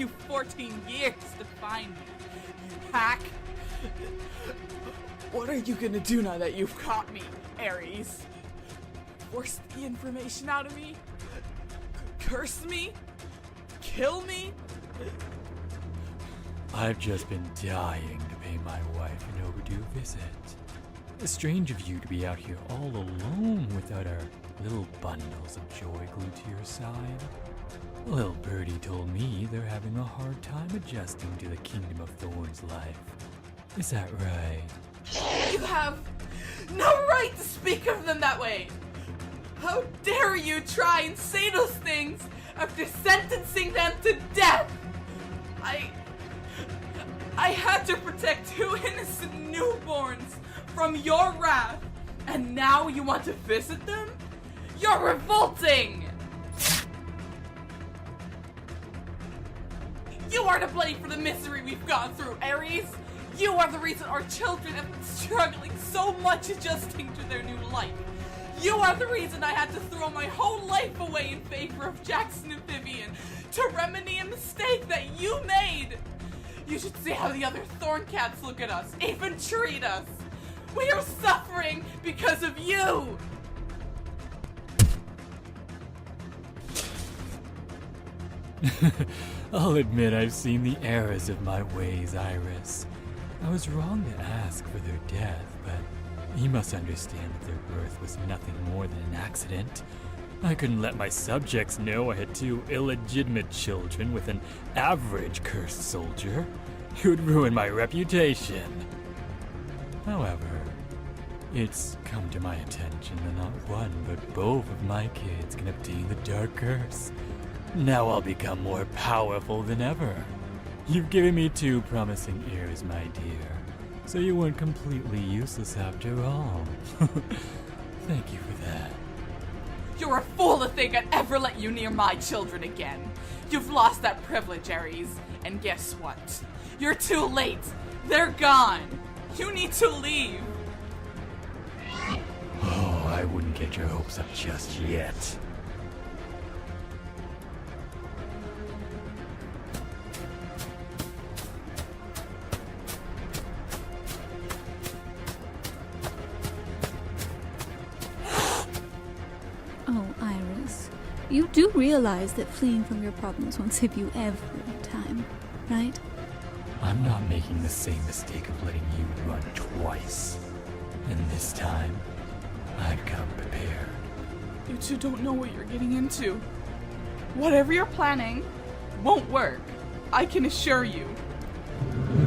you 14 years to find me, you hack. What are you gonna do now that you've caught me, Ares? Force the information out of me? Curse me? Kill me? I've just been dying to pay my wife an overdue visit. Strange of you to be out here all alone without our little bundles of joy glued to your side. Little birdie told me they're having a hard time adjusting to the Kingdom of Thorns life. Is that right? You have no right to speak of them that way! How dare you try and say those things after sentencing them to death! I had to protect 2 innocent newborns from your wrath, and now you want to visit them? You're revolting! You are to blame for the misery we've gone through, Ares! You are the reason our children have been struggling so much adjusting to their new life. You are the reason I had to throw my whole life away in favor of Jackson and Vivian to remedy a mistake that you made. You should see how the other Thorn Cats look at us, even treat us. We are suffering because of you. I'll admit I've seen the errors of my ways, Iris. I was wrong to ask for their death, but you must understand that their birth was nothing more than an accident. I couldn't let my subjects know I had 2 illegitimate children with an average cursed soldier. It would ruin my reputation. However, it's come to my attention that not one but both of my kids can obtain the Dark Curse. Now I'll become more powerful than ever. You've given me 2 promising ears, my dear, so you weren't completely useless after all. Thank you for that. You're a fool to think I'd ever let you near my children again. You've lost that privilege, Ares, and guess what? You're too late. They're gone. You need to leave. Oh, I wouldn't get your hopes up just yet. Oh, Iris, you do realize that fleeing from your problems won't save you every time, right? I'm not making the same mistake of letting you run twice. And this time, I've come prepared. You two don't know what you're getting into. Whatever you're planning won't work. I can assure you.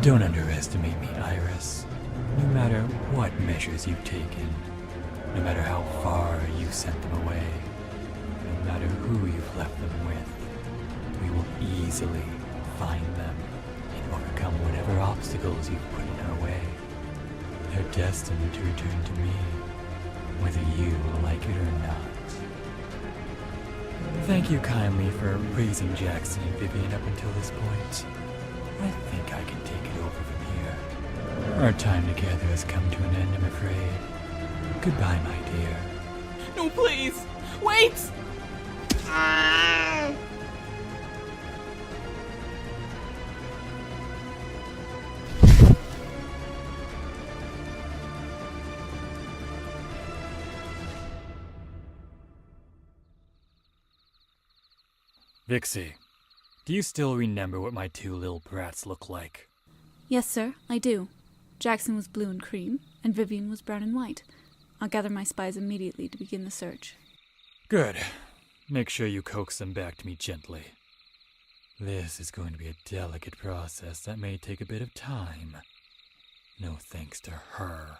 Don't underestimate me, Iris. No matter what measures you've taken, no matter how far you sent them away, no matter who you've left them with, we will easily find them and overcome whatever obstacles you've put in our way. They're destined to return to me, whether you like it or not. Thank you kindly for raising Jackson and Vivian up until this point. I think I can take it over from here. Our time together has come to an end, I'm afraid. Goodbye, my dear. No, please! Wait! Vixie, do you still remember what my 2 little brats look like? Yes, sir, I do. Jackson was blue and cream, and Vivian was brown and white. I'll gather my spies immediately to begin the search. Good. Make sure you coax them back to me gently. This is going to be a delicate process that may take a bit of time. No thanks to her.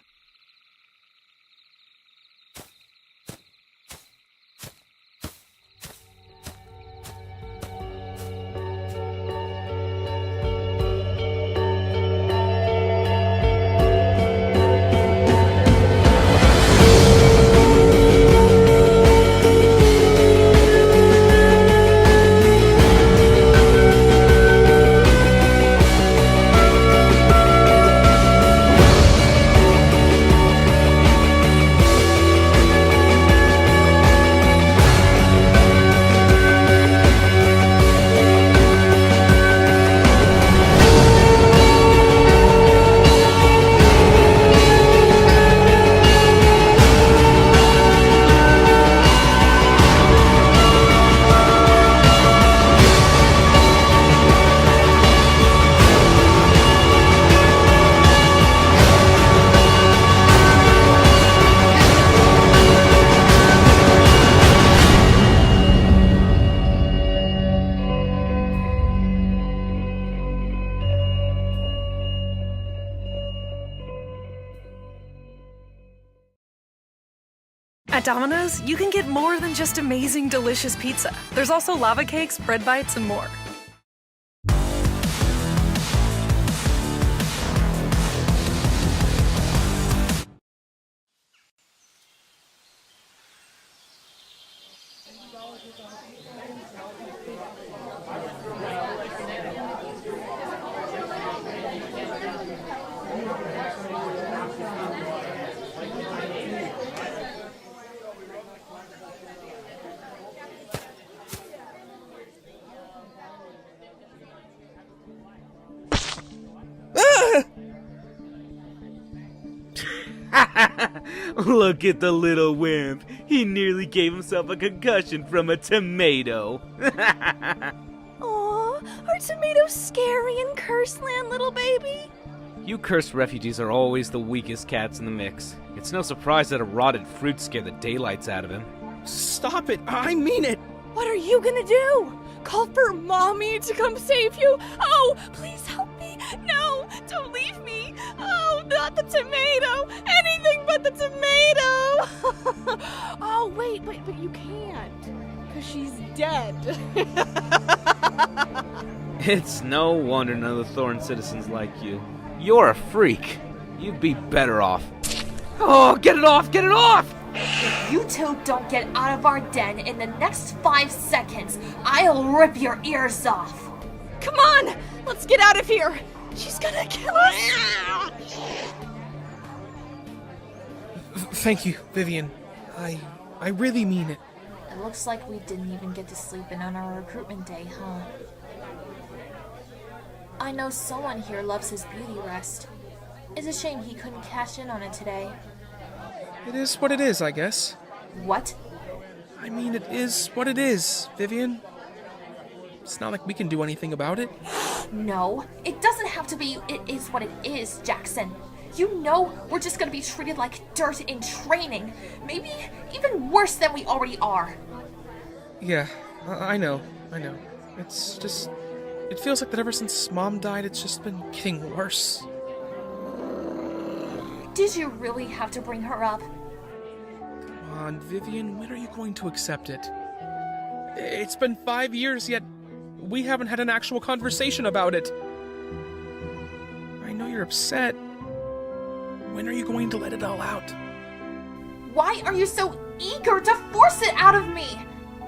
At Domino's, you can get more than just amazing, delicious pizza. There's also lava cakes, bread bites, and more. Look at the little wimp. He nearly gave himself a concussion from a tomato. Aw, are tomatoes scary in Curseland, little baby? You cursed refugees are always the weakest cats in the mix. It's no surprise that a rotted fruit scared the daylights out of him. Stop it! I mean it! What are you gonna do? Call for Mommy to come save you? Oh, please help me! No, don't leave me! Oh, not the tomato! Anything but the tomato! Oh, wait, but you can't. Because she's dead. It's no wonder none of the Thorn citizens like you. You're a freak. You'd be better off. Oh, get it off! Get it off! If you two don't get out of our den in the next 5 seconds, I'll rip your ears off. Come on! Let's get out of here! She's gonna kill us! Thank you, Vivian. I really mean it. It looks like we didn't even get to sleep in on our recruitment day, huh? I know someone here loves his beauty rest. It's a shame he couldn't cash in on it today. It is what it is, I guess. What? I mean, it is what it is, Vivian. It's not like we can do anything about it. No, it doesn't have to be it is what it is, Jackson. You know we're just gonna be treated like dirt in training. Maybe even worse than we already are. Yeah, I know. It's just... It feels like that ever since Mom died, it's just been getting worse. Did you really have to bring her up? Come on, Vivian, when are you going to accept it? It's been 5 years, yet we haven't had an actual conversation about it. I know you're upset. When are you going to let it all out? Why are you so eager to force it out of me?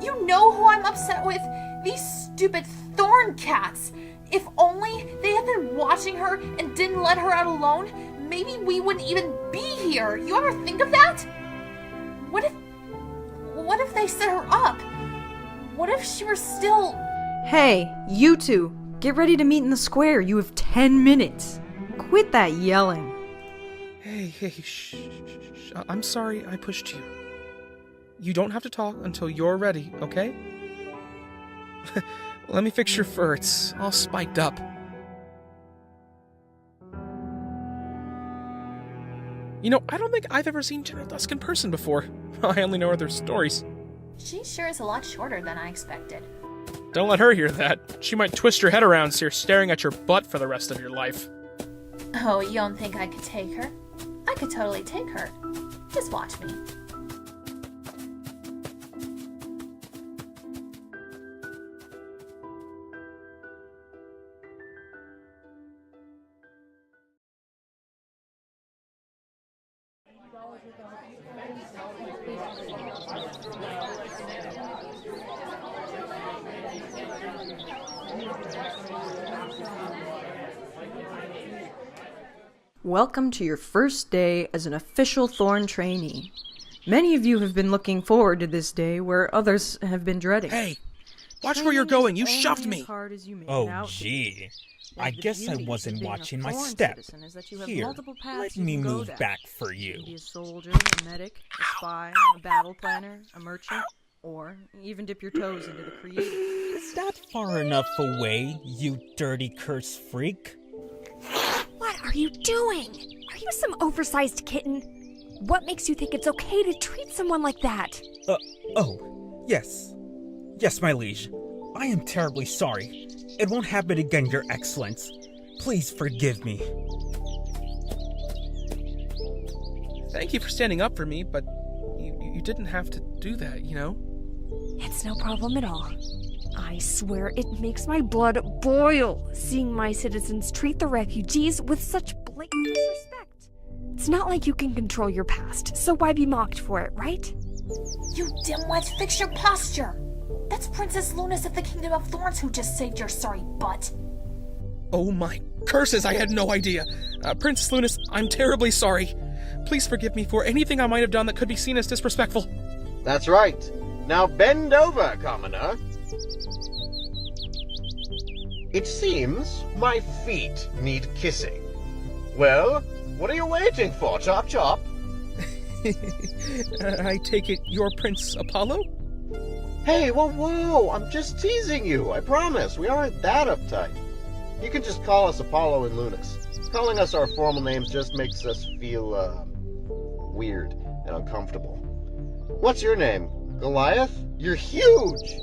You know who I'm upset with? These stupid thorn cats. If only they had been watching her and didn't let her out alone, maybe we wouldn't even be here. You ever think of that? What if they set her up? What if she were still... Hey, you two! Get ready to meet in the square. You have 10 minutes. Quit that yelling. Hey, shh. I'm sorry I pushed you. You don't have to talk until you're ready, okay? Let me fix your fur. It's all spiked up. You know, I don't think I've ever seen General Dusk in person before. I only know her stories. She sure is a lot shorter than I expected. Don't let her hear that. She might twist your head around so you're staring at your butt for the rest of your life. Oh, you don't think I could take her? I could totally take her. Just watch me. Welcome to your first day as an official Thorn trainee. Many of you have been looking forward to this day, where others have been dreading. Hey! Watch where you're going! You shoved me! Oh, gee. I guess I wasn't watching my step. Here, let me move back for you. You can be a soldier, a medic, a spy, a battle planner, a merchant, or even dip your toes into the creative. Is that far enough away, you dirty curse freak? What are you doing? Are you some oversized kitten? What makes you think it's okay to treat someone like that? Yes. Yes, my liege. I am terribly sorry. It won't happen again, Your Excellence. Please forgive me. Thank you for standing up for me, but You didn't have to do that, you know? It's no problem at all. I swear it makes my blood boil seeing my citizens treat the refugees with such blatant disrespect. It's not like you can control your past, so why be mocked for it, right? You dimwit, fix your posture! That's Princess Lunas of the Kingdom of Thorns who just saved your sorry butt. Oh my curses, I had no idea. Princess Lunas, I'm terribly sorry. Please forgive me for anything I might have done that could be seen as disrespectful. That's right. Now bend over, commoner. It seems my feet need kissing. Well, what are you waiting for, Chop Chop? I take it you're Prince Apollo? Hey, whoa, I'm just teasing you, I promise. We aren't that uptight. You can just call us Apollo and Lunas. Calling us our formal names just makes us feel, weird and uncomfortable. What's your name? Goliath? You're huge!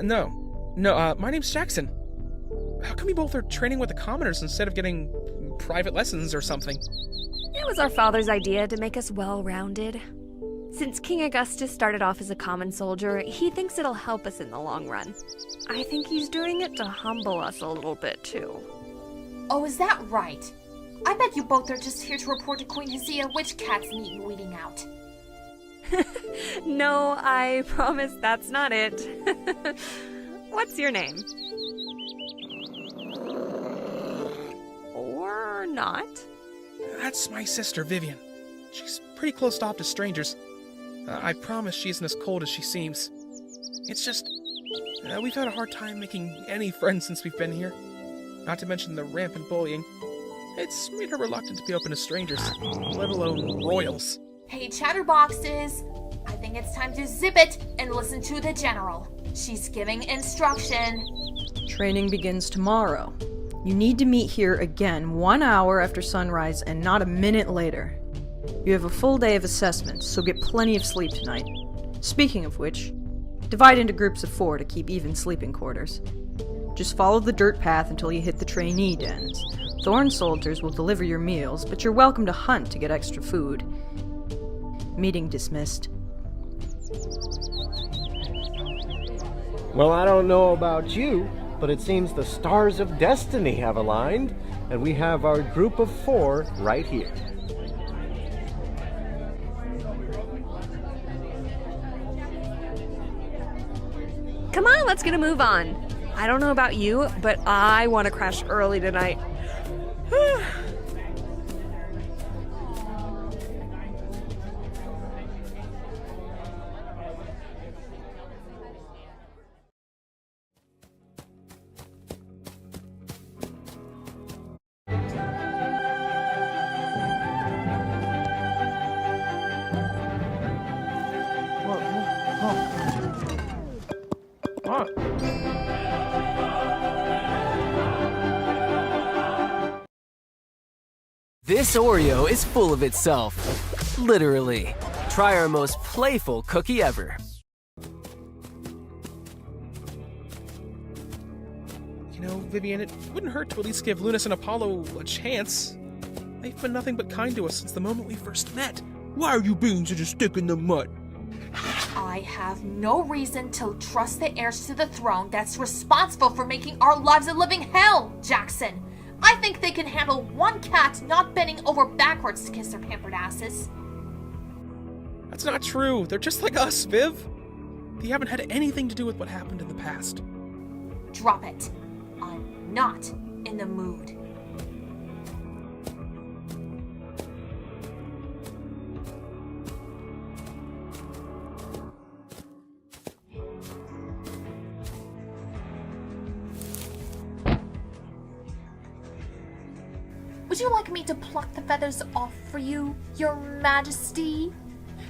No, my name's Jackson. How come you both are training with the commoners instead of getting private lessons or something? It was our father's idea to make us well-rounded. Since King Augustus started off as a common soldier, he thinks it'll help us in the long run. I think he's doing it to humble us a little bit, too. Oh, is that right? I bet you both are just here to report to Queen Hesea which cats need weeding out. No, I promise that's not it. What's your name? Or not? That's my sister, Vivian. She's pretty closed off to strangers. I promise she isn't as cold as she seems. It's just, we've had a hard time making any friends since we've been here. Not to mention the rampant bullying. It's made her reluctant to be open to strangers, let alone royals. Hey, chatterboxes! I think it's time to zip it and listen to the General. She's giving instruction. Training begins tomorrow. You need to meet here again 1 hour after sunrise and not a minute later. You have a full day of assessments, so get plenty of sleep tonight. Speaking of which, divide into groups of 4 to keep even sleeping quarters. Just follow the dirt path until you hit the trainee dens. Thorn soldiers will deliver your meals, but you're welcome to hunt to get extra food. Meeting dismissed. Well, I don't know about you, but it seems the stars of destiny have aligned, and we have our group of 4 right here. Come on, let's get a move on. I don't know about you, but I want to crash early tonight. This Oreo is full of itself. Literally. Try our most playful cookie ever. You know, Vivian, it wouldn't hurt to at least give Lunas and Apollo a chance. They've been nothing but kind to us since the moment we first met. Why are you being such a stick in the mud? I have no reason to trust the heirs to the throne that's responsible for making our lives a living hell, Jackson. I think they can handle one cat not bending over backwards to kiss their pampered asses. That's not true. They're just like us, Viv. They haven't had anything to do with what happened in the past. Drop it. I'm not in the mood. Would you like me to pluck the feathers off for you, Your Majesty?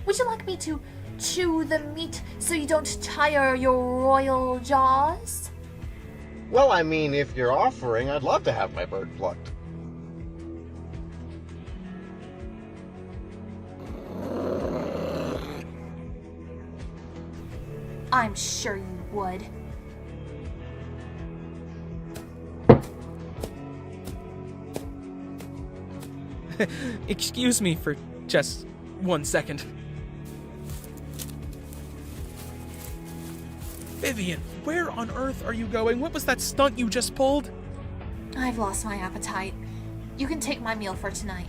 Would you like me to chew the meat so you don't tire your royal jaws? Well, I mean, if you're offering, I'd love to have my bird plucked. I'm sure you would. Excuse me for just 1 second. Vivian, where on earth are you going? What was that stunt you just pulled? I've lost my appetite. You can take my meal for tonight.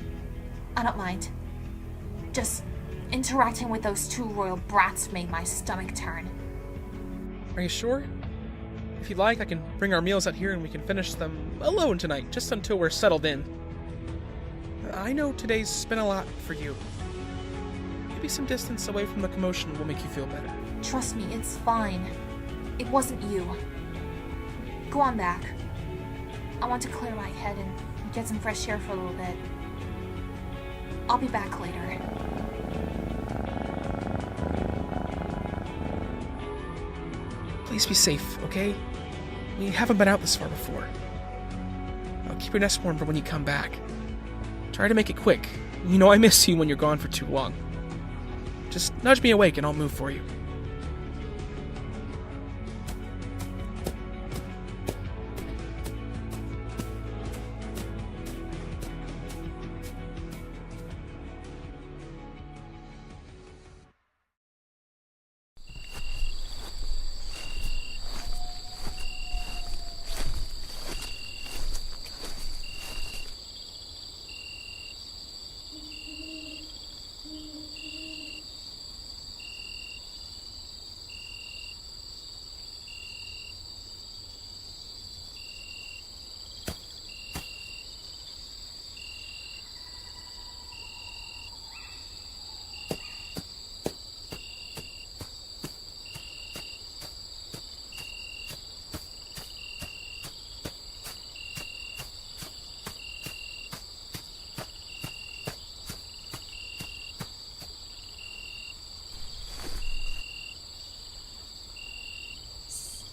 I don't mind. Just interacting with those two royal brats made my stomach turn. Are you sure? If you'd like, I can bring our meals out here and we can finish them alone tonight, just until we're settled in. I know today's been a lot for you. Maybe some distance away from the commotion will make you feel better. Trust me, it's fine. It wasn't you. Go on back. I want to clear my head and get some fresh air for a little bit. I'll be back later. Please be safe, okay? We haven't been out this far before. Keep your nest warm for when you come back. Try to make it quick. You know I miss you when you're gone for too long. Just nudge me awake and I'll move for you.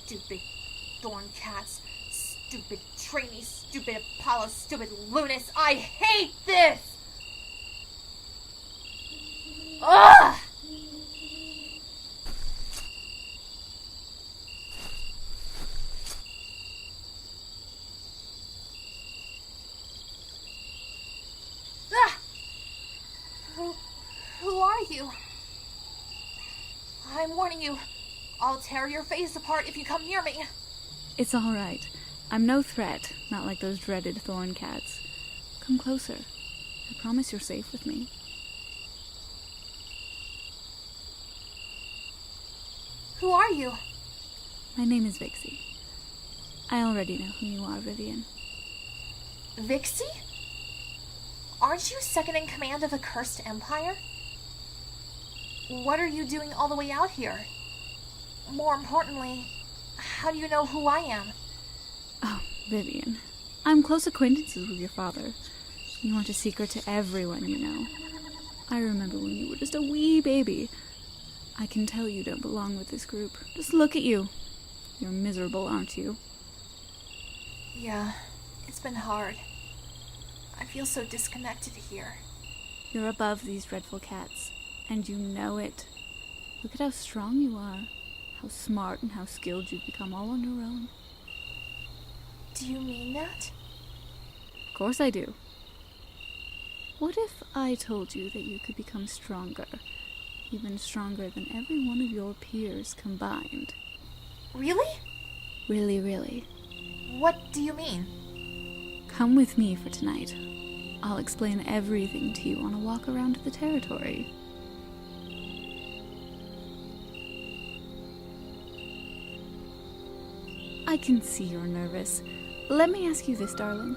Stupid thorn cats, stupid trainees, stupid Apollo, stupid Lunas. I hate this! Ugh! Ah! Who are you? I'm warning you. I'll tear your face apart if you come near me. It's all right. I'm no threat, not like those dreaded thorn cats. Come closer. I promise you're safe with me. Who are you? My name is Vixie. I already know who you are, Vivian. Vixie? Aren't you second in command of the Cursed Empire? What are you doing all the way out here? More importantly, how do you know who I am? Oh, Vivian. I'm close acquaintances with your father. You want a secret to everyone you know. I remember when you were just a wee baby. I can tell you don't belong with this group. Just look at you. You're miserable, aren't you? Yeah, it's been hard. I feel so disconnected here. You're above these dreadful cats, and you know it. Look at how strong you are. How smart and how skilled you've become all on your own. Do you mean that? Of course I do. What if I told you that you could become stronger, even stronger than every one of your peers combined? Really? Really, really. What do you mean? Come with me for tonight. I'll explain everything to you on a walk around the territory. I can see you're nervous. Let me ask you this, darling.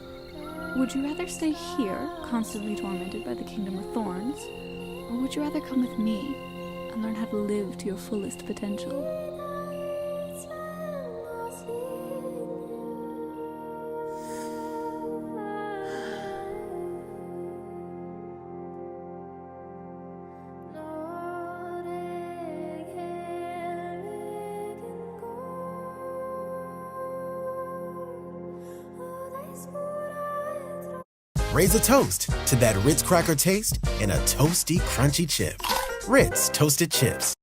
Would you rather stay here, constantly tormented by the Kingdom of Thorns, or would you rather come with me and learn how to live to your fullest potential? Raise a toast to that Ritz cracker taste and a toasty, crunchy chip. Ritz Toasted Chips.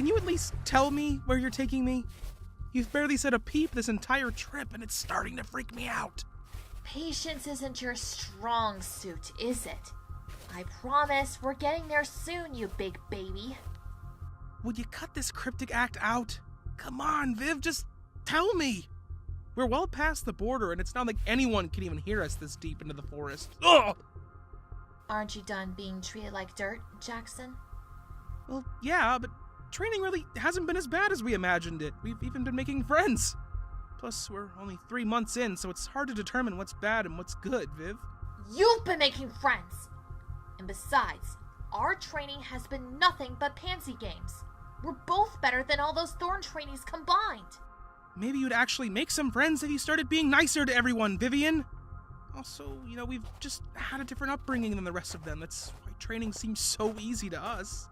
can you at least tell me where you're taking me? You've barely said a peep this entire trip, and it's starting to freak me out. Patience isn't your strong suit, is it? I promise we're getting there soon, you big baby. Would you cut this cryptic act out? Come on, Viv, just tell me. We're well past the border, and it's not like anyone can even hear us this deep into the forest. Ugh! Aren't you done being treated like dirt, Jackson? Well, yeah, but training really hasn't been as bad as we imagined it. We've even been making friends. Plus, we're only 3 months in, so it's hard to determine what's bad and what's good, Viv. You've been making friends! And besides, our training has been nothing but pansy games. We're both better than all those Thorn trainees combined. Maybe you'd actually make some friends if you started being nicer to everyone, Vivian. Also, we've just had a different upbringing than the rest of them. That's why training seems so easy to us.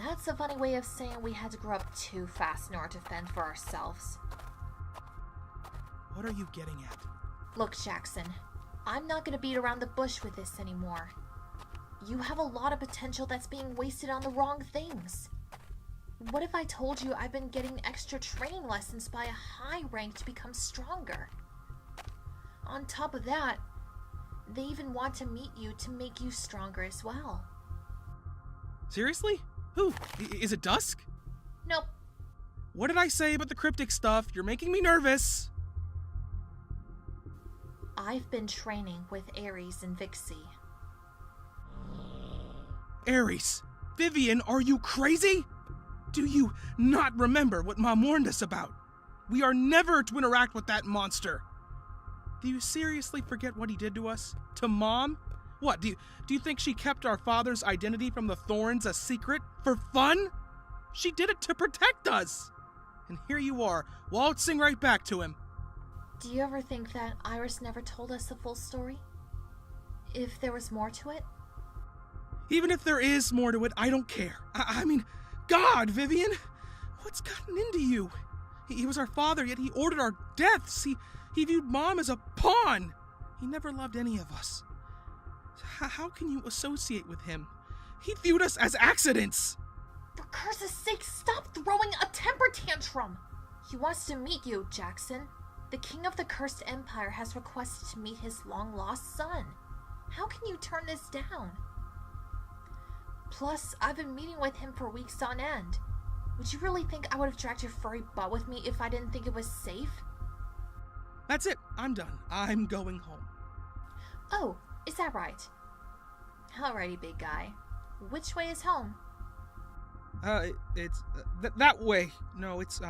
That's a funny way of saying we had to grow up too fast in order to fend for ourselves. What are you getting at? Look, Jackson, I'm not gonna beat around the bush with this anymore. You have a lot of potential that's being wasted on the wrong things. What if I told you I've been getting extra training lessons by a high rank to become stronger? On top of that, they even want to meet you to make you stronger as well. Seriously? Who? Is it Dusk? Nope. What did I say about the cryptic stuff? You're making me nervous. I've been training with Ares and Vixie. Ares? Vivian, are you crazy? Do you not remember what Mom warned us about? We are never to interact with that monster. Do you seriously forget what he did to us? To Mom? What, do you think she kept our father's identity from the Thorns a secret? For fun? She did it to protect us! And here you are, waltzing right back to him. Do you ever think that Iris never told us the full story? If there was more to it? Even if there is more to it, I don't care. I mean, God, Vivian! What's gotten into you? He was our father, yet he ordered our deaths. He viewed Mom as a pawn. He never loved any of us. How can you associate with him? He viewed us as accidents. For curse's sake, stop throwing a temper tantrum. He wants to meet you, Jackson. The king of the Cursed Empire has requested to meet his long-lost son. How can you turn this down? Plus, I've been meeting with him for weeks on end. Would you really think I would have dragged your furry butt with me if I didn't think it was safe? That's it. I'm done. I'm going home. Oh, is that right? Alrighty, big guy. Which way is home? It's that way. No, it's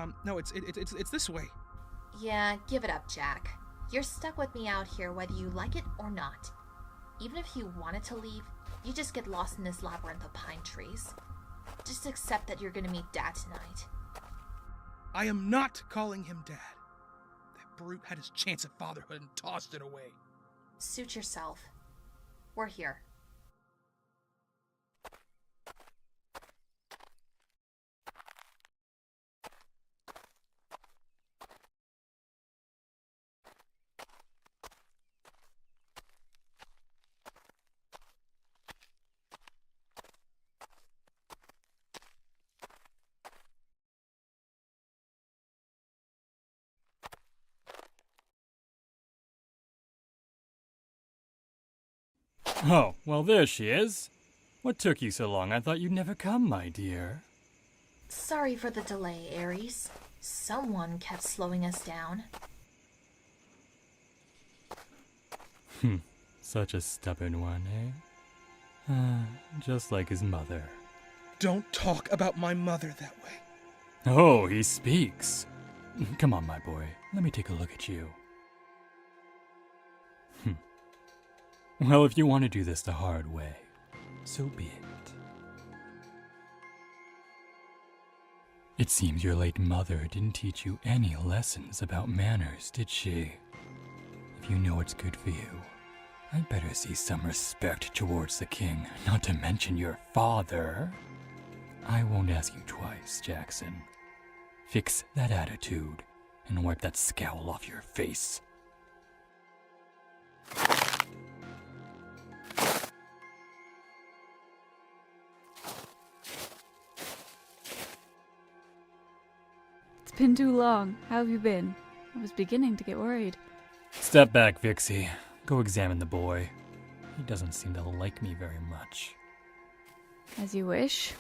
this way. Yeah, give it up, Jack. You're stuck with me out here whether you like it or not. Even if you wanted to leave, you just get lost in this labyrinth of pine trees. Just accept that you're gonna meet Dad tonight. I am not calling him Dad. That brute had his chance at fatherhood and tossed it away. Suit yourself. We're here. Oh, well, there she is. What took you so long? I thought you'd never come, my dear. Sorry for the delay, Ares. Someone kept slowing us down. Such a stubborn one, eh? Just like his mother. Don't talk about my mother that way. Oh, he speaks. Come on, my boy. Let me take a look at you. Well, if you want to do this the hard way, so be it. It seems your late mother didn't teach you any lessons about manners, did she? If you know what's good for you, I'd better see some respect towards the king, not to mention your father. I won't ask you twice, Jackson. Fix that attitude and wipe that scowl off your face. It's been too long. How have you been? I was beginning to get worried. Step back, Vixie. Go examine the boy. He doesn't seem to like me very much. As you wish.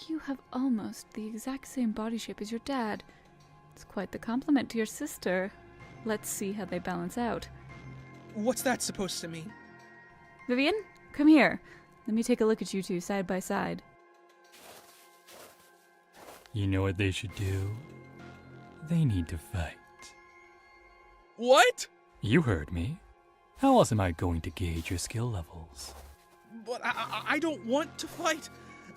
You have almost the exact same body shape as your dad. It's quite the compliment to your sister. Let's see how they balance out. What's that supposed to mean? Vivian, come here. Let me take a look at you two side by side. You know what they should do? They need to fight. What? You heard me. How else am I going to gauge your skill levels? But I don't want to fight.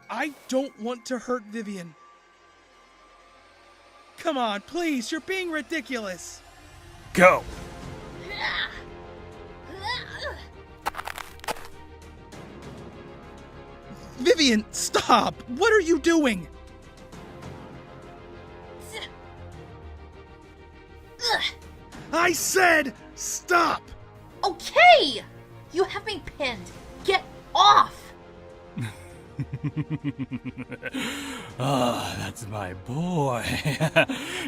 I don't want to hurt Vivian. Come on, please, you're being ridiculous. Go! Vivian, stop! What are you doing? I said stop! Okay! You have me pinned. Get off! Ah, that's my boy.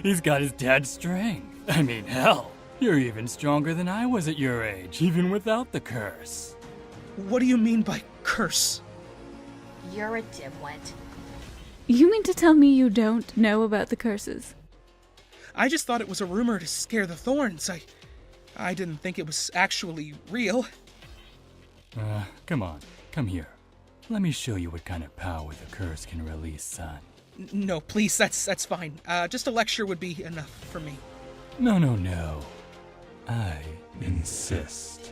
He's got his dad's strength. I mean, hell, you're even stronger than I was at your age, even without the curse. What do you mean by curse? You're a dimwit. You mean to tell me you don't know about the curses? I just thought it was a rumor to scare the Thorns. I didn't think it was actually real. Come on, come here. Let me show you what kind of power the curse can release, son. No, please, that's fine. Just a lecture would be enough for me. No, no, no. I insist.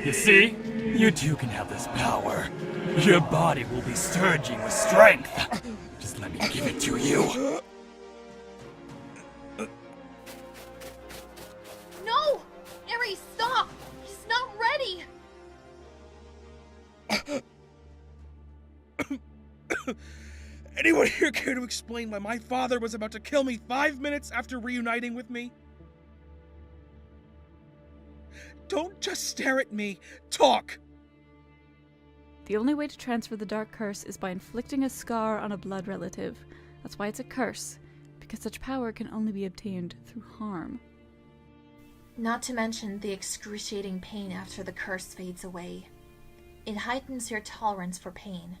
You see? You too can have this power. Your body will be surging with strength. Just let me give it to you. No! Aries, stop! He's not ready! Anyone here care to explain why my father was about to kill me 5 minutes after reuniting with me? Don't just stare at me. Talk! The only way to transfer the dark curse is by inflicting a scar on a blood relative. That's why it's a curse, because such power can only be obtained through harm. Not to mention the excruciating pain after the curse fades away. It heightens your tolerance for pain.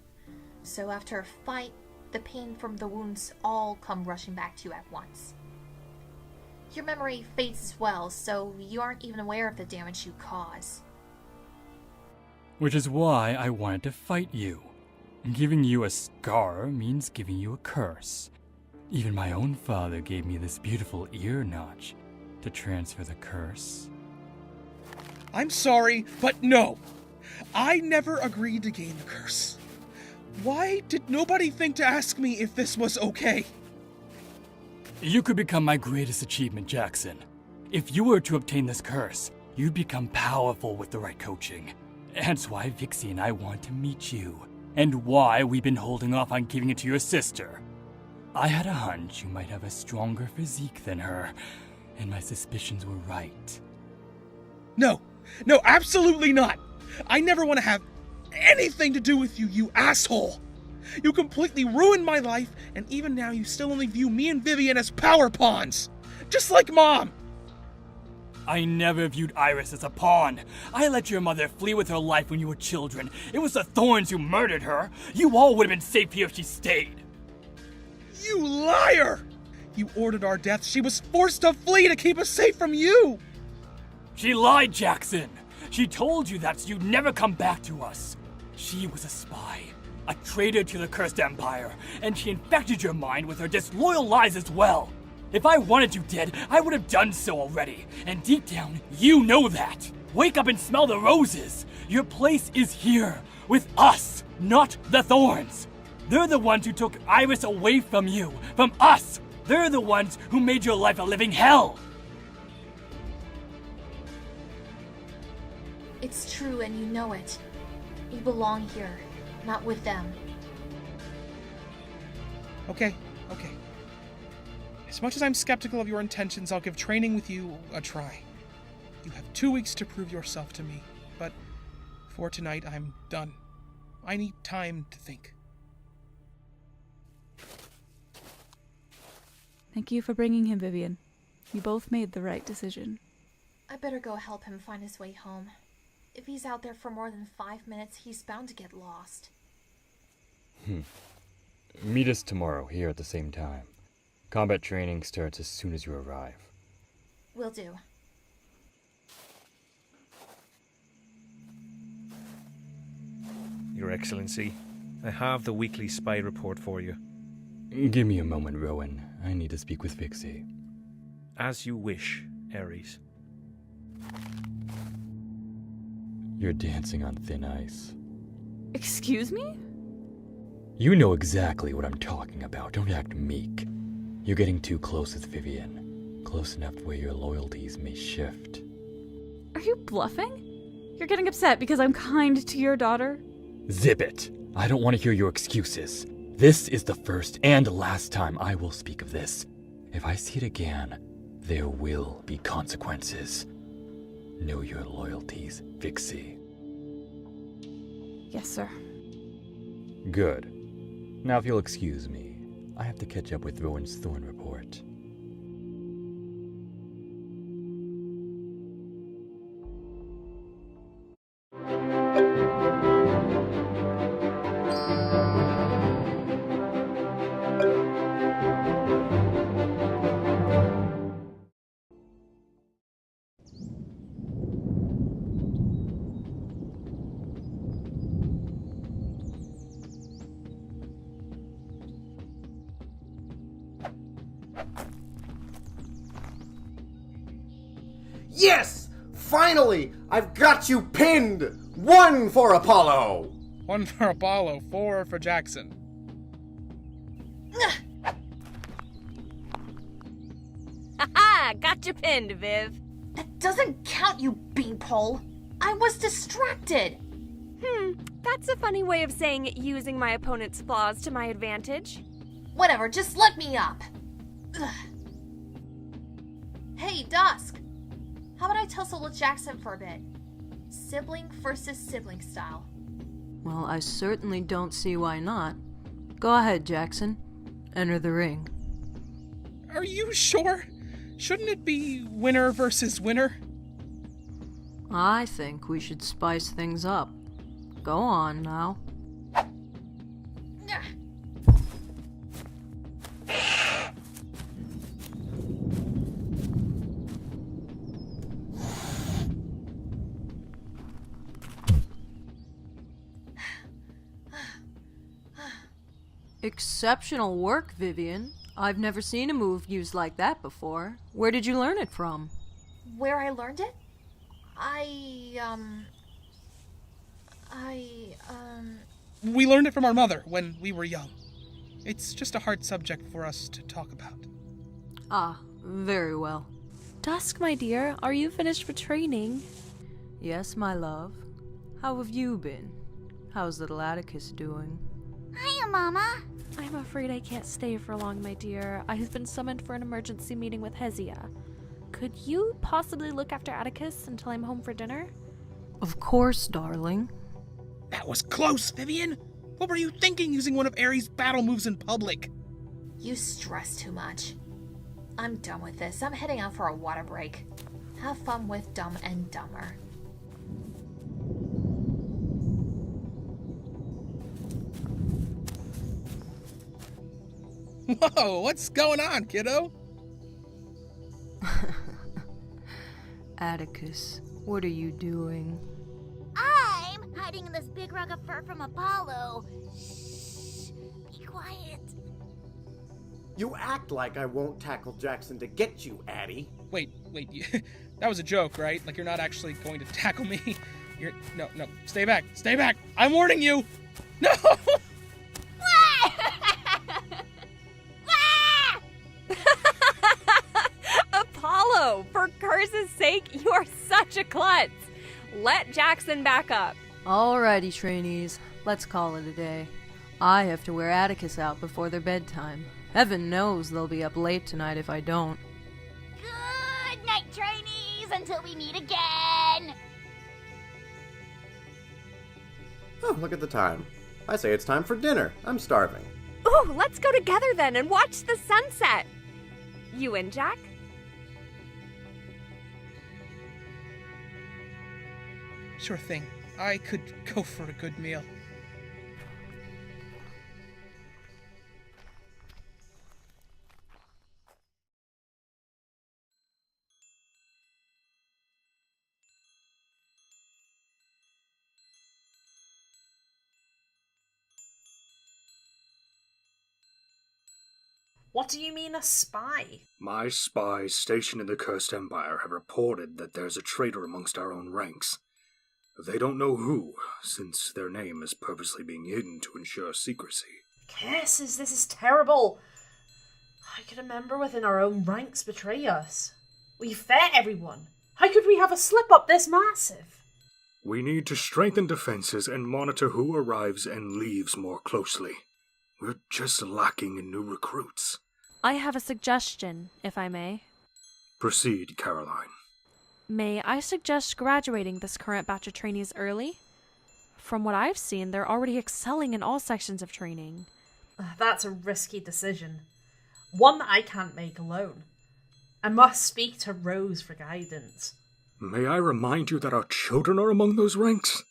So after a fight, the pain from the wounds all come rushing back to you at once. Your memory fades as well, so you aren't even aware of the damage you cause. Which is why I wanted to fight you. Giving you a scar means giving you a curse. Even my own father gave me this beautiful ear notch to transfer the curse. I'm sorry, but no. I never agreed to gain the curse. Why did nobody think to ask me if this was okay? You could become my greatest achievement, Jackson. If you were to obtain this curse, you'd become powerful with the right coaching. That's why Vixie and I want to meet you, and why we've been holding off on giving it to your sister. I had a hunch you might have a stronger physique than her, and my suspicions were right. No, absolutely not. I never want to have anything to do with you, you asshole. You completely ruined my life, and even now you still only view me and Vivian as power pawns. Just like Mom. I never viewed Iris as a pawn. I let your mother flee with her life when you were children. It was the Thorns who murdered her. You all would have been safe here if she stayed. You liar! You ordered our deaths. She was forced to flee to keep us safe from you. She lied, Jackson. She told you that so you'd never come back to us. She was a spy, a traitor to the Cursed Empire, and she infected your mind with her disloyal lies as well. If I wanted you dead, I would have done so already, and deep down, you know that. Wake up and smell the roses. Your place is here, with us, not the Thorns. They're the ones who took Iris away from you, from us. They're the ones who made your life a living hell. It's true and you know it. You belong here, not with them. Okay. As much as I'm skeptical of your intentions, I'll give training with you a try. You have 2 weeks to prove yourself to me, but for tonight, I'm done. I need time to think. Thank you for bringing him, Vivian. You both made the right decision. I better go help him find his way home. If he's out there for more than 5 minutes, he's bound to get lost. Meet us tomorrow here at the same time. Combat training starts as soon as you arrive. Will do. Your Excellency, I have the weekly spy report for you. Give me a moment, Rowan. I need to speak with Vixie. As you wish, Ares. You're dancing on thin ice. Excuse me? You know exactly what I'm talking about. Don't act meek. You're getting too close with Vivian. Close enough where your loyalties may shift. Are you bluffing? You're getting upset because I'm kind to your daughter? Zip it! I don't want to hear your excuses. This is the first and last time I will speak of this. If I see it again, there will be consequences. Know your loyalties, Vixie. Yes, sir. Good. Now if you'll excuse me, I have to catch up with Rowan's Thorn report. Yes! Finally! I've got you pinned! 1 for Apollo! 1 for Apollo, 4 for Jackson. Haha! Got you pinned, Viv. That doesn't count, you beanpole. I was distracted. That's a funny way of saying using my opponent's flaws to my advantage. Whatever, just let me up. Ugh. Hey, Dusk. How about I tussle with Jackson for a bit? Sibling versus sibling style. Well, I certainly don't see why not. Go ahead, Jackson. Enter the ring. Are you sure? Shouldn't it be winner versus winner? I think we should spice things up. Go on now. Exceptional work, Vivian. I've never seen a move used like that before. Where did you learn it from? Where I learned it? We learned it from our mother when we were young. It's just a hard subject for us to talk about. Ah, very well. Dusk, my dear, are you finished with training? Yes, my love. How have you been? How's little Atticus doing? Hiya, Mama. I'm afraid I can't stay for long, my dear. I have been summoned for an emergency meeting with Hezia. Could you possibly look after Atticus until I'm home for dinner? Of course, darling. That was close, Vivian! What were you thinking using one of Ares' battle moves in public? You stress too much. I'm done with this. I'm heading out for a water break. Have fun with Dumb and Dumber. Whoa, what's going on, kiddo? Atticus, what are you doing? I'm hiding in this big rug of fur from Apollo. Shh, be quiet. You act like I won't tackle Jackson to get you, Addie. Wait, that was a joke, right? Like you're not actually going to tackle me. No, stay back. I'm warning you. No! bunch of klutz. Let Jackson back up. Alrighty, trainees. Let's call it a day. I have to wear Atticus out before their bedtime. Heaven knows they'll be up late tonight if I don't. Good night, trainees, until we meet again. Oh, look at the time. I say it's time for dinner. I'm starving. Ooh, let's go together then and watch the sunset. You in, Jack? Sure thing. I could go for a good meal. What do you mean, a spy? My spies stationed in the Cursed Empire have reported that there's a traitor amongst our own ranks. They don't know who, since their name is purposely being hidden to ensure secrecy. Curses, this is terrible. How could a member within our own ranks betray us? We fed everyone. How could we have a slip-up this massive? We need to strengthen defenses and monitor who arrives and leaves more closely. We're just lacking in new recruits. I have a suggestion, if I may. Proceed, Caroline. May I suggest graduating this current batch of trainees early? From what I've seen, they're already excelling in all sections of training. That's a risky decision. One that I can't make alone. I must speak to Rose for guidance. May I remind you that our children are among those ranks?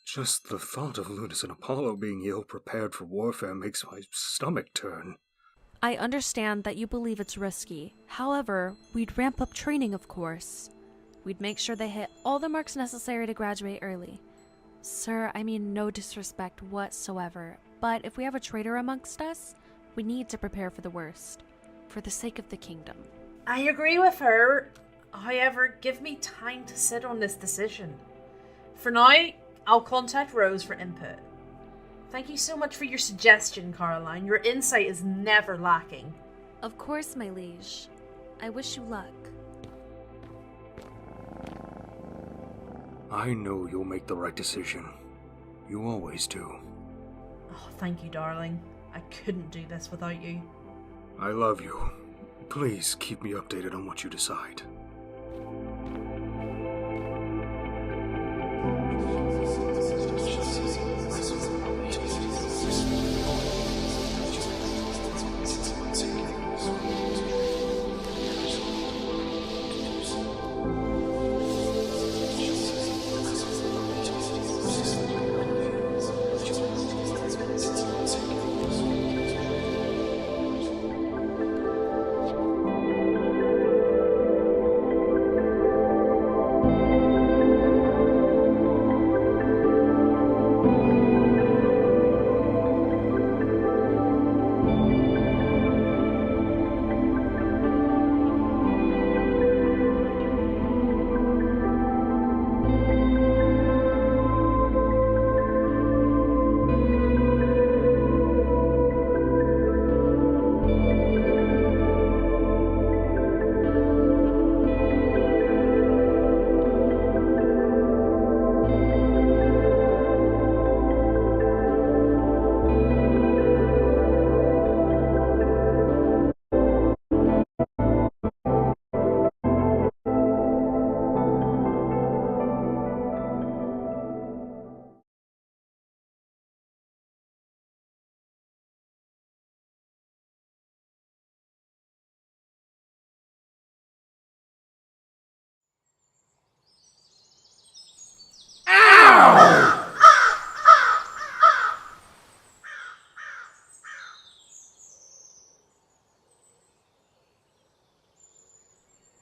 Just the thought of Lunas and Apollo being ill-prepared for warfare makes my stomach turn. I understand that you believe it's risky. However, we'd ramp up training, of course. We'd make sure they hit all the marks necessary to graduate early. Sir, I mean no disrespect whatsoever, but if we have a traitor amongst us, we need to prepare for the worst, for the sake of the kingdom. I agree with her. However, give me time to sit on this decision. For now, I'll contact Rose for input. Thank you so much for your suggestion, Caroline. Your insight is never lacking. Of course, my liege. I wish you luck. I know you'll make the right decision. You always do. Oh, thank you, darling. I couldn't do this without you. I love you. Please keep me updated on what you decide.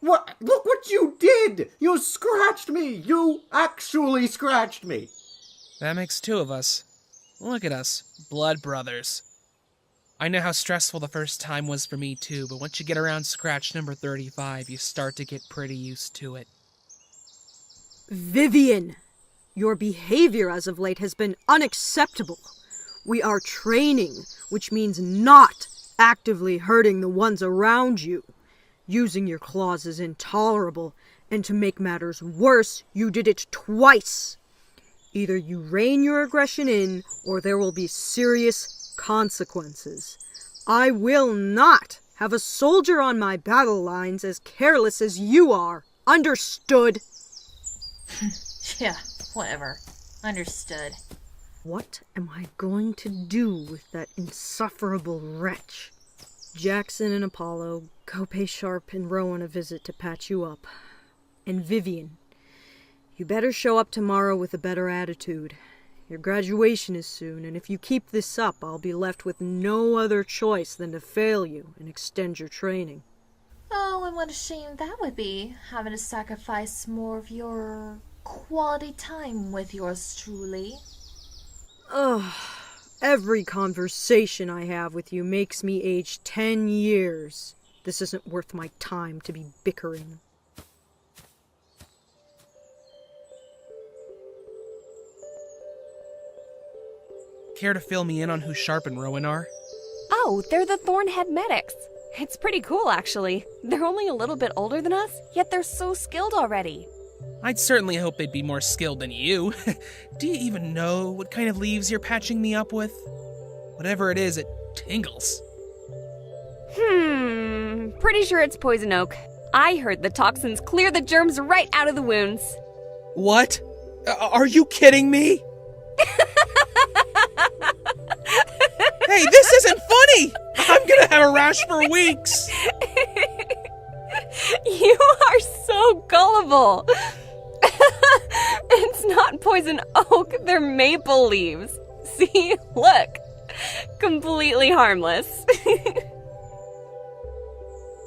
What? Look what you did! You scratched me! You actually scratched me! That makes two of us. Look at us, blood brothers. I know how stressful the first time was for me too, but once you get around scratch number 35, you start to get pretty used to it. Vivian! Your behavior as of late has been unacceptable. We are training, which means not actively hurting the ones around you. Using your claws is intolerable, And to make matters worse, you did it twice. Either you rein your aggression in, or there will be serious consequences. I will not have a soldier on my battle lines as careless as you are. Understood? Yeah, whatever. Understood. What am I going to do with that insufferable wretch? Jackson and Apollo, go pay Sharp and Rowan a visit to patch you up. And Vivian, you better show up tomorrow with a better attitude. Your graduation is soon, and if you keep this up, I'll be left with no other choice than to fail you and extend your training. Oh, and what a shame that would be, having to sacrifice more of your quality time with yours truly. Ugh, every conversation I have with you makes me age 10 years. This isn't worth my time to be bickering. Care to fill me in on who Sharp and Rowan are? Oh, they're the Thornhead medics. It's pretty cool, actually. They're only a little bit older than us, yet they're so skilled already. I'd certainly hope they'd be more skilled than you. Do you even know what kind of leaves you're patching me up with? Whatever it is, it tingles. Pretty sure it's poison oak. I heard the toxins clear the germs right out of the wounds. What? Are you kidding me? Hey, this isn't funny! I'm gonna have a rash for weeks! You are so gullible! It's not poison oak, they're maple leaves. See? Look. Completely harmless.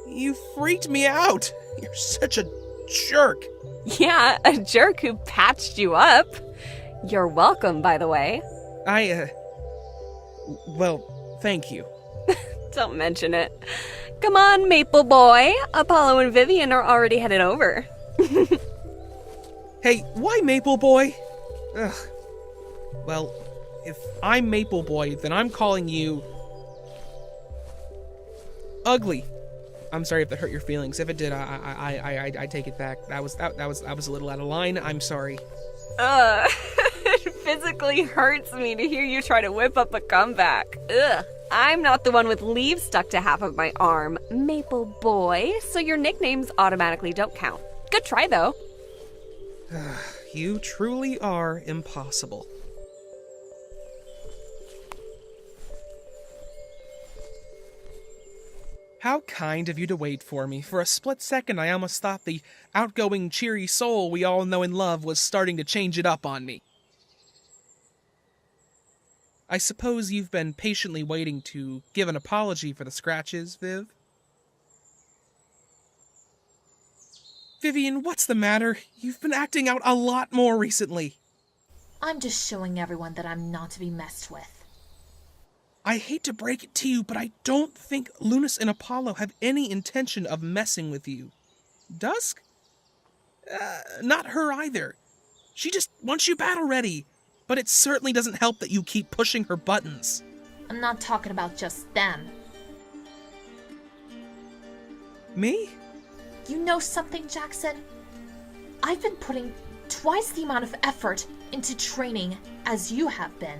You freaked me out! You're such a jerk! Yeah, a jerk who patched you up. You're welcome, by the way. Well, thank you. Don't mention it. Come on, Maple Boy. Apollo and Vivian are already headed over. Hey, why Maple Boy? Ugh. Well, if I'm Maple Boy, then I'm calling you... Ugly. I'm sorry if that hurt your feelings. If it did, I take it back. That was a little out of line. I'm sorry. It physically hurts me to hear you try to whip up a comeback. Ugh. I'm not the one with leaves stuck to half of my arm, Maple Boy, so your nicknames automatically don't count. Good try, though. You truly are impossible. How kind of you to wait for me. For a split second, I almost thought the outgoing, cheery soul we all know and love was starting to change it up on me. I suppose you've been patiently waiting to give an apology for the scratches, Viv? Vivian, what's the matter? You've been acting out a lot more recently. I'm just showing everyone that I'm not to be messed with. I hate to break it to you, but I don't think Lunas and Apollo have any intention of messing with you. Dusk? Not her either. She just wants you battle ready. But it certainly doesn't help that you keep pushing her buttons. I'm not talking about just them. Me? You know something, Jackson? I've been putting twice the amount of effort into training as you have been.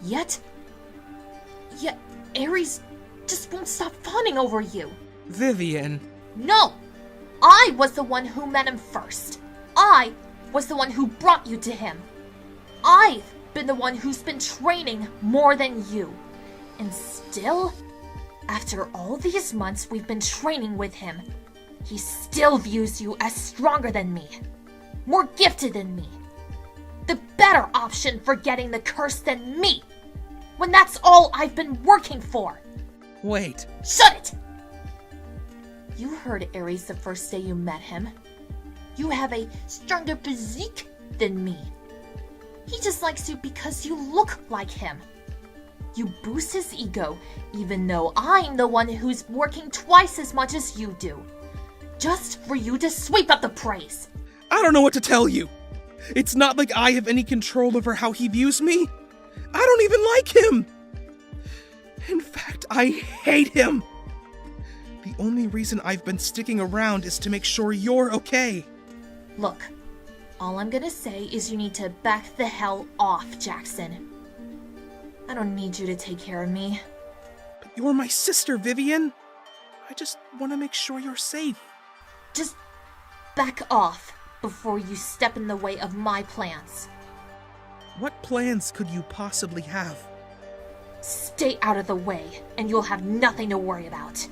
Yet Ares just won't stop fawning over you. Vivian. No! I was the one who met him first. I was the one who brought you to him. I've been the one who's been training more than you. And still, after all these months we've been training with him, he still views you as stronger than me, more gifted than me, the better option for getting the curse than me, when that's all I've been working for. Wait. Shut it! You heard Ares the first day you met him. You have a stronger physique than me. He just likes you because you look like him. You boost his ego, even though I'm the one who's working twice as much as you do. Just for you to sweep up the praise. I don't know what to tell you. It's not like I have any control over how he views me. I don't even like him. In fact, I hate him. The only reason I've been sticking around is to make sure you're okay. Look, all I'm gonna say is you need to back the hell off, Jackson. I don't need you to take care of me. But you're my sister, Vivian. I just want to make sure you're safe. Just back off before you step in the way of my plans. What plans could you possibly have? Stay out of the way, and you'll have nothing to worry about.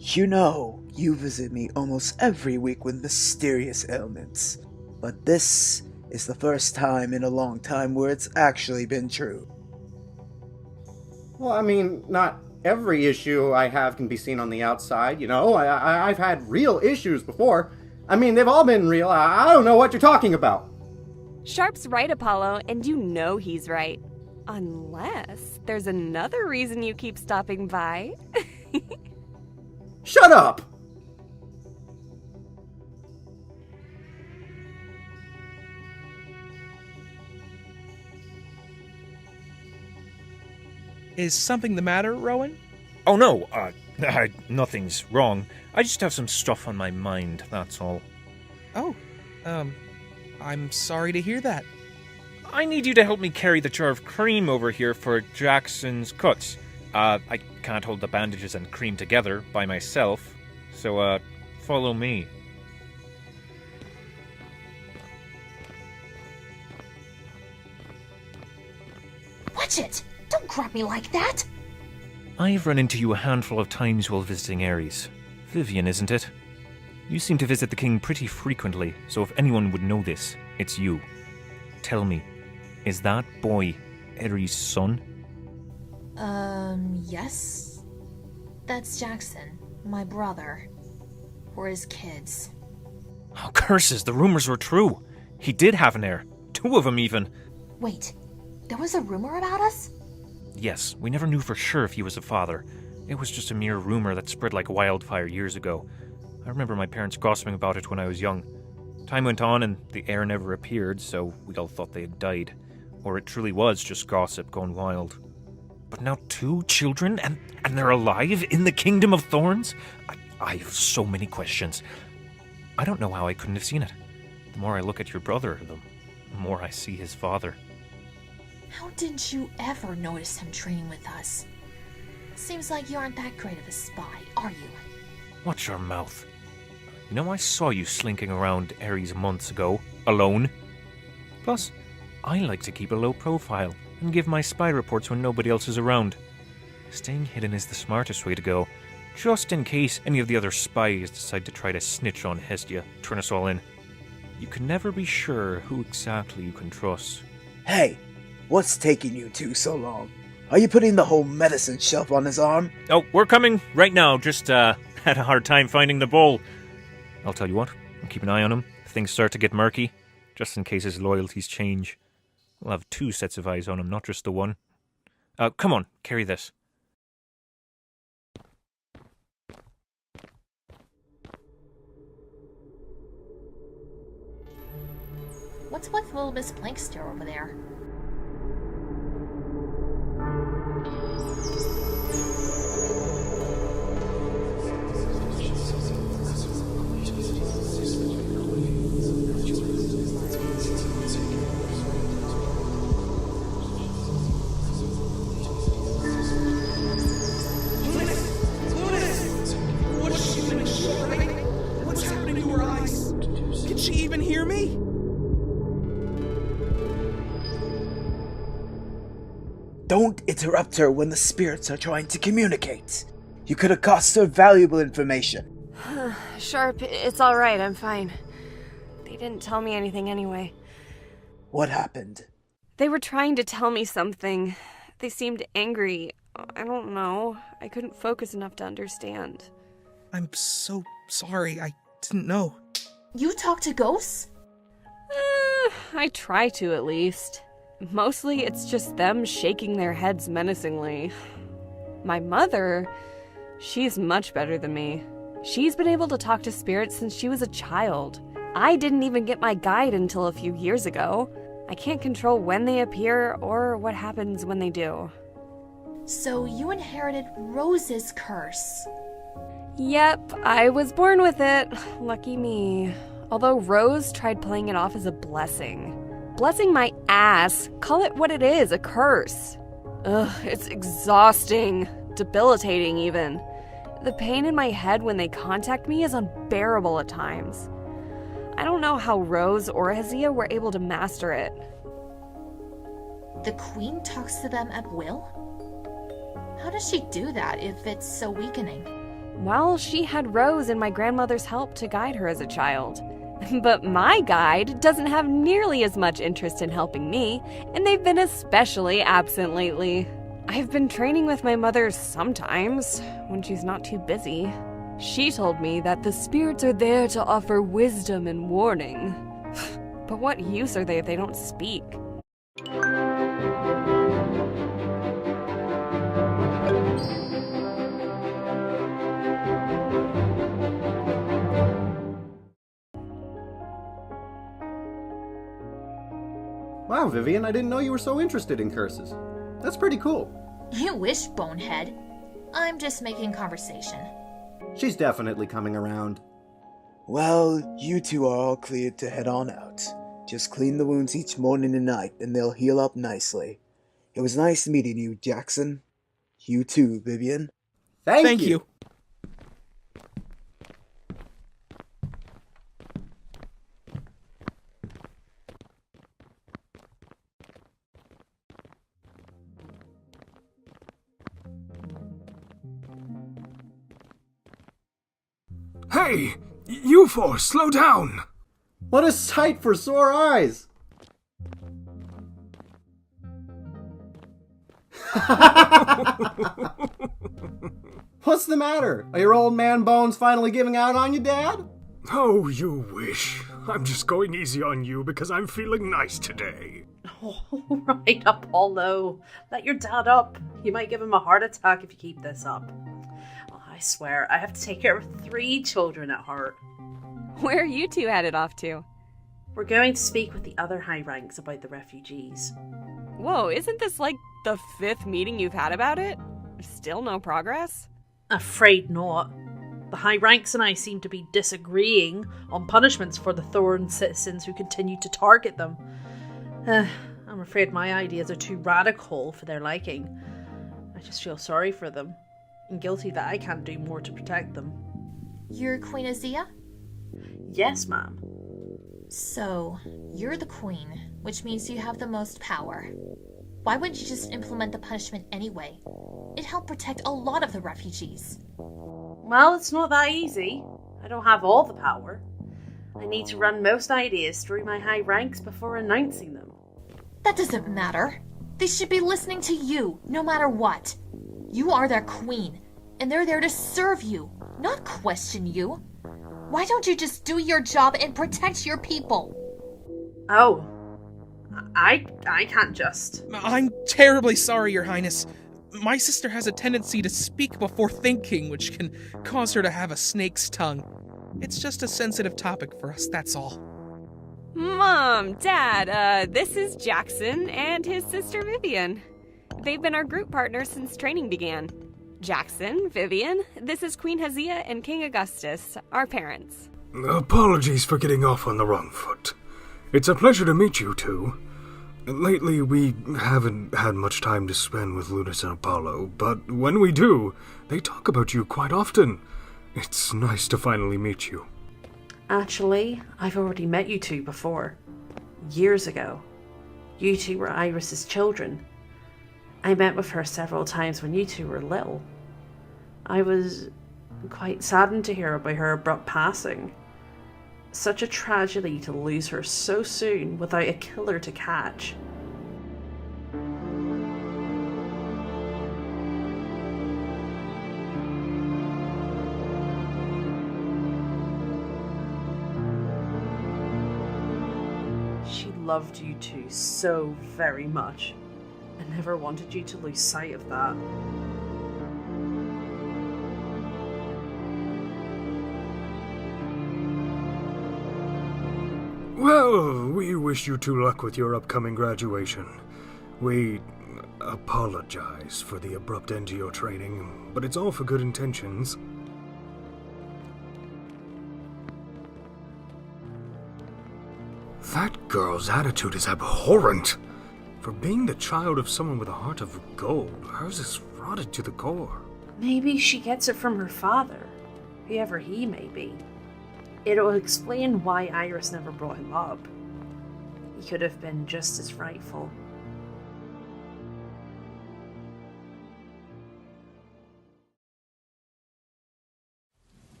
You know, you visit me almost every week with mysterious ailments, but this is the first time in a long time where it's actually been true. Well, I mean, not every issue I have can be seen on the outside, you know? I've had real issues before. I mean, they've all been real. I don't know what you're talking about. Sharp's right, Apollo, and you know he's right. Unless there's another reason you keep stopping by. Shut up! Is something the matter, Rowan? Oh no, nothing's wrong. I just have some stuff on my mind, that's all. Oh, I'm sorry to hear that. I need you to help me carry the jar of cream over here for Jackson's cuts. I can't hold the bandages and cream together by myself, so, follow me. Watch it! Don't grab me like that! I've run into you a handful of times while visiting Ares. Vivian, isn't it? You seem to visit the king pretty frequently, so if anyone would know this, it's you. Tell me, is that boy Ares' son? Yes. That's Jackson, my brother. We're his kids. Oh, curses, the rumors were true. He did have an heir. 2 of them, even. Wait, there was a rumor about us? Yes, we never knew for sure if he was a father. It was just a mere rumor that spread like wildfire years ago. I remember my parents gossiping about it when I was young. Time went on and the heir never appeared, so we all thought they had died. Or it truly was just gossip gone wild. But now 2 children, and they're alive in the Kingdom of Thorns? I have so many questions. I don't know how I couldn't have seen it. The more I look at your brother, the more I see his father. How didn't you ever notice him training with us? Seems like you aren't that great of a spy, are you? Watch your mouth. You know, I saw you slinking around Ares months ago, alone. Plus, I like to keep a low profile and give my spy reports when nobody else is around. Staying hidden is the smartest way to go, just in case any of the other spies decide to try to snitch on Hestia, turn us all in. You can never be sure who exactly you can trust. Hey, what's taking you 2 so long? Are you putting the whole medicine shelf on his arm? Oh, we're coming right now, just had a hard time finding the bowl. I'll tell you what, I'll keep an eye on him if things start to get murky, just in case his loyalties change. We'll have 2 sets of eyes on him, not just the one. Come on, carry this. What's with little Miss Blankster over there? What's happening to her eyes? Can she even hear me? Don't interrupt her when the spirits are trying to communicate. You could have cost her valuable information. Sharp, it's alright, I'm fine. They didn't tell me anything anyway. What happened? They were trying to tell me something. They seemed angry. I don't know. I couldn't focus enough to understand. I'm so sorry, I didn't know. You talk to ghosts? I try to, at least. Mostly, it's just them shaking their heads menacingly. My mother, she's much better than me. She's been able to talk to spirits since she was a child. I didn't even get my guide until a few years ago. I can't control when they appear or what happens when they do. So you inherited Rose's curse. Yep, I was born with it. Lucky me. Although Rose tried playing it off as a blessing. Blessing my ass. Call it what it is, a curse. Ugh, it's exhausting. Debilitating, even. The pain in my head when they contact me is unbearable at times. I don't know how Rose or Hazia were able to master it. The Queen talks to them at will? How does she do that if it's so weakening? Well, she had Rose and my grandmother's help to guide her as a child. But my guide doesn't have nearly as much interest in helping me, and they've been especially absent lately. I've been training with my mother sometimes, when she's not too busy. She told me that the spirits are there to offer wisdom and warning. But what use are they if they don't speak? Wow, Vivian, I didn't know you were so interested in curses. That's pretty cool. You wish, bonehead. I'm just making conversation. She's definitely coming around. Well, you two are all cleared to head on out. Just clean the wounds each morning and night, and they'll heal up nicely. It was nice meeting you, Jackson. You too, Vivian. Thank you. Hey! You four, slow down! What a sight for sore eyes! What's the matter? Are your old man bones finally giving out on you, Dad? Oh, you wish. I'm just going easy on you because I'm feeling nice today. All right, Apollo. Let your dad up. You might give him a heart attack if you keep this up. Oh, I swear, I have to take care of 3 children at heart. Where are you two headed off to? We're going to speak with the other high ranks about the refugees. Whoa, isn't this like the 5th meeting you've had about it? Still no progress? Afraid not. The high ranks and I seem to be disagreeing on punishments for the Thorn citizens who continue to target them. I'm afraid my ideas are too radical for their liking. I just feel sorry for them, and guilty that I can't do more to protect them. You're Queen Azia? Yes, ma'am. So, you're the queen, which means you have the most power. Why wouldn't you just implement the punishment anyway? It helped protect a lot of the refugees. Well, it's not that easy. I don't have all the power. I need to run most ideas through my high ranks before announcing them. That doesn't matter. They should be listening to you, no matter what. You are their queen, and they're there to serve you, not question you. Why don't you just do your job and protect your people? Oh. I can't just... I'm terribly sorry, Your Highness. My sister has a tendency to speak before thinking, which can cause her to have a snake's tongue. It's just a sensitive topic for us, that's all. Mom, Dad, this is Jackson and his sister Vivian. They've been our group partners since training began. Jackson, Vivian, this is Queen Hazia and King Augustus, our parents. Apologies for getting off on the wrong foot. It's a pleasure to meet you two. Lately, we haven't had much time to spend with Lunas and Apollo, but when we do, they talk about you quite often. It's nice to finally meet you. Actually, I've already met you two before. Years ago. You two were Iris's children. I met with her several times when you two were little. I was quite saddened to hear about her abrupt passing. Such a tragedy to lose her so soon without a killer to catch. She loved you two so very much. I never wanted you to lose sight of that. Well, we wish you two luck with your upcoming graduation. We apologize for the abrupt end to your training, but it's all for good intentions. That girl's attitude is abhorrent. For being the child of someone with a heart of gold, hers is rotted to the core. Maybe she gets it from her father, whoever he may be. It'll explain why Iris never brought him up. He could have been just as frightful.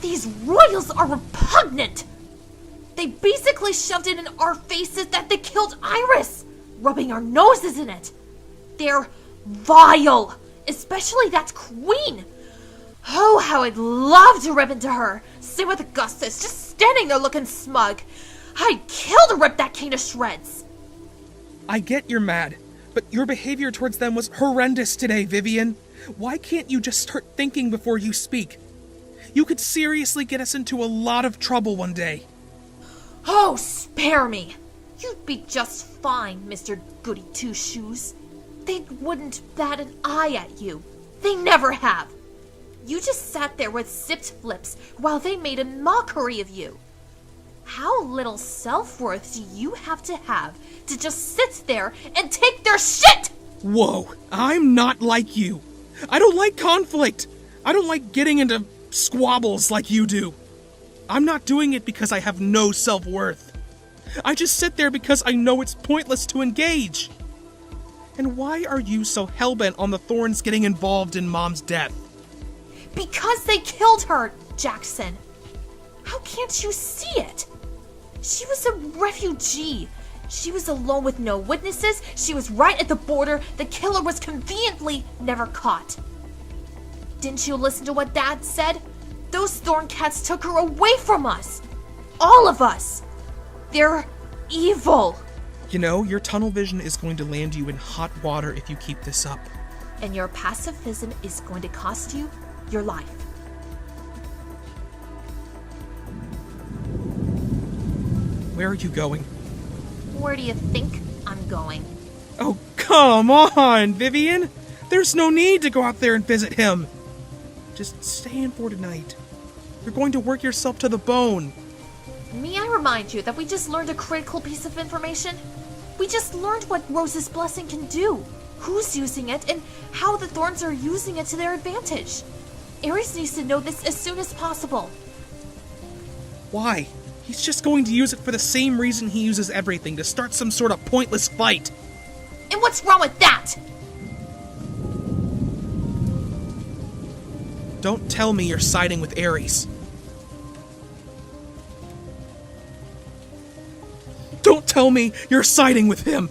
These royals are repugnant! They basically shoved it in our faces that they killed Iris, rubbing our noses in it. They're vile, especially that queen. Oh, how I'd love to rip into her. Same with Augustus, just standing there looking smug. I'd kill to rip that king to shreds. I get you're mad, but your behavior towards them was horrendous today, Vivian. Why can't you just start thinking before you speak? You could seriously get us into a lot of trouble one day. Oh, spare me. You'd be just fine, Mr. Goody Two-Shoes. They wouldn't bat an eye at you. They never have. You just sat there with sipped lips while they made a mockery of you. How little self-worth do you have to just sit there and take their shit? Whoa, I'm not like you. I don't like conflict. I don't like getting into squabbles like you do. I'm not doing it because I have no self-worth. I just sit there because I know it's pointless to engage. And why are you so hellbent on the Thorns getting involved in Mom's death? Because they killed her, Jackson. How can't you see it? She was a refugee. She was alone with no witnesses. She was right at the border. The killer was conveniently never caught. Didn't you listen to what Dad said? Those Thorn Cats took her away from us. All of us. They're evil. You know, your tunnel vision is going to land you in hot water if you keep this up. And your pacifism is going to cost you your life. Where are you going? Where do you think I'm going? Oh, come on, Vivian! There's no need to go out there and visit him. Just stay in for tonight. You're going to work yourself to the bone. May I remind you that we just learned a critical piece of information? We just learned what Rose's blessing can do, who's using it, and how the Thorns are using it to their advantage. Ares needs to know this as soon as possible. Why? He's just going to use it for the same reason he uses everything, to start some sort of pointless fight. And what's wrong with that? Don't tell me you're siding with Ares. Don't tell me you're siding with him.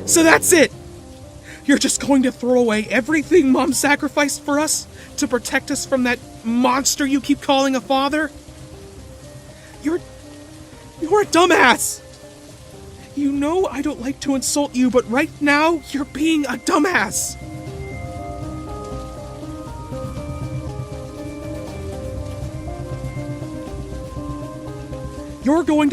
So that's it. You're just going to throw away everything Mom sacrificed for us to protect us from that monster you keep calling a father? You're a dumbass. You know I don't like to insult you, but right now you're being a dumbass. You're going to